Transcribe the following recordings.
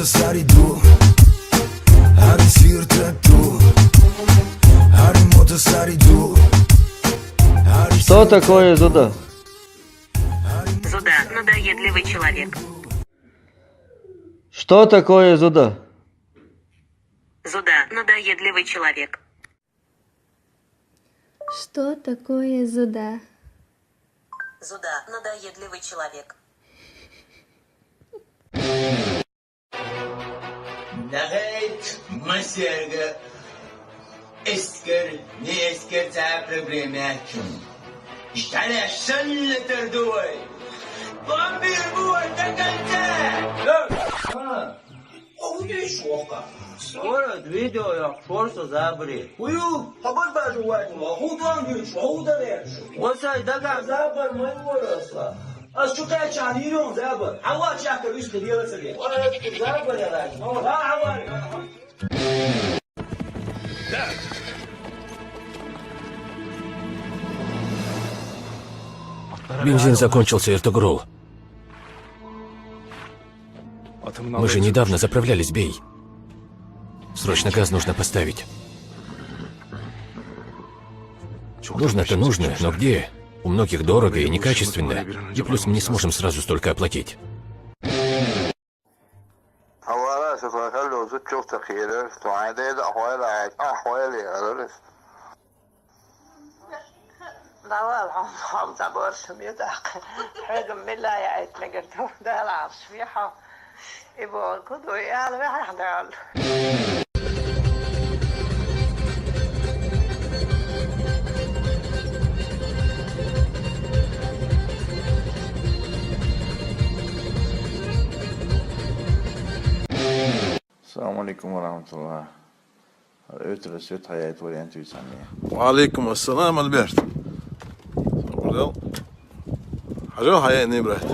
Harimото saridu, hari svirtatu, Harimото saridu. Что такое Зуда? Зуда – надоедливый человек. Что такое Зуда? Зуда – надоедливый человек. Что такое Зуда? Зуда – надоедливый человек. Нагайт масерга эскер не эскер та проблемячум. İşte şanlı terduay. Vampir bu takıldı. Ha. O ne şoka? Sonra video yok, şorsu zabri. Uyu, haber ver şu Hudan güç, hudan ver. Olsay daga Zabar mı orası? Az çok çağırıyorum zabar. Hava çakır üstü diyorsa diye. Zabar ya. Ha hava. Бензин закончился, Эртугрул. Мы же недавно заправлялись, бей. Срочно газ нужно поставить. Нужно-то нужно, но где? У многих дорого и некачественно. И плюс мы не сможем сразу столько оплатить. نوال هم زبار شميت حاجة من لا يعيد نقدر ده العرش فيها يبقى كده يعني واحد السلام عليكم ورحمة الله. Ötürü süt hayat var yani tüysanlıya. وعليكم السلام البرت. حاجة حياة نبرت.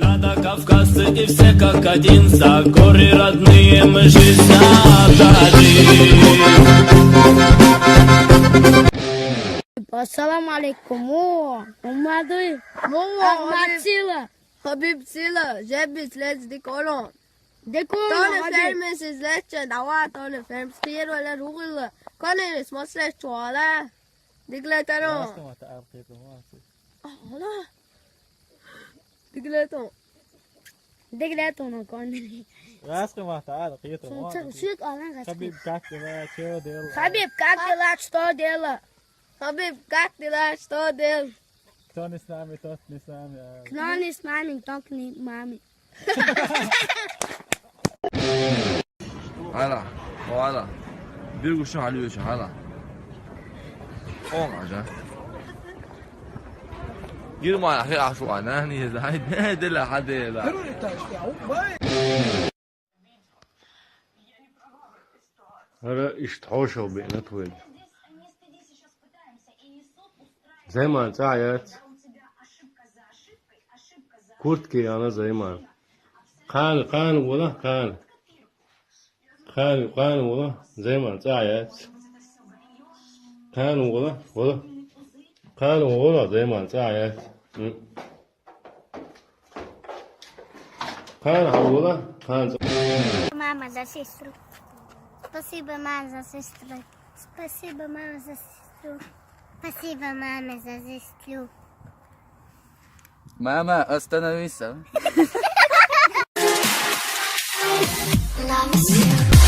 Надо кавказцы и все как один, за горы родные мы жизнь отдадим. Ассаламу алейкум. Умады. Ахмад Habib Silla, Jebis, let's decoron. Tone filmes is leche, dawa, tone films, tier wala rugil. Kone is mosle chola. Digletaro. Hola. Digleto. Digleto no kone. راسك ما تعال قيته شيك أنا حبيب كاكلا شو ديل Habib, kakila, что дела? Habib, kakila, что дела? кто не с нами, тот не с нами. Кто не с нами, тот не маме. هلا وهلا بيرجو شو عليه شو هلا عجا يرمى على خير عشو عناني زايد دل حد لا هذا اشتعوشوا بيناتهم زي ما انت عيات كورتكي انا زي ما قان ولا قان ولا زي ما انت عيات قان ولا زي ما انت عيات قان Мама за сестру. Спасибо, мама, за сестру. Спасибо, мама, за сестру. Спасибо, мама, за сестру. ماما остановись. Love you.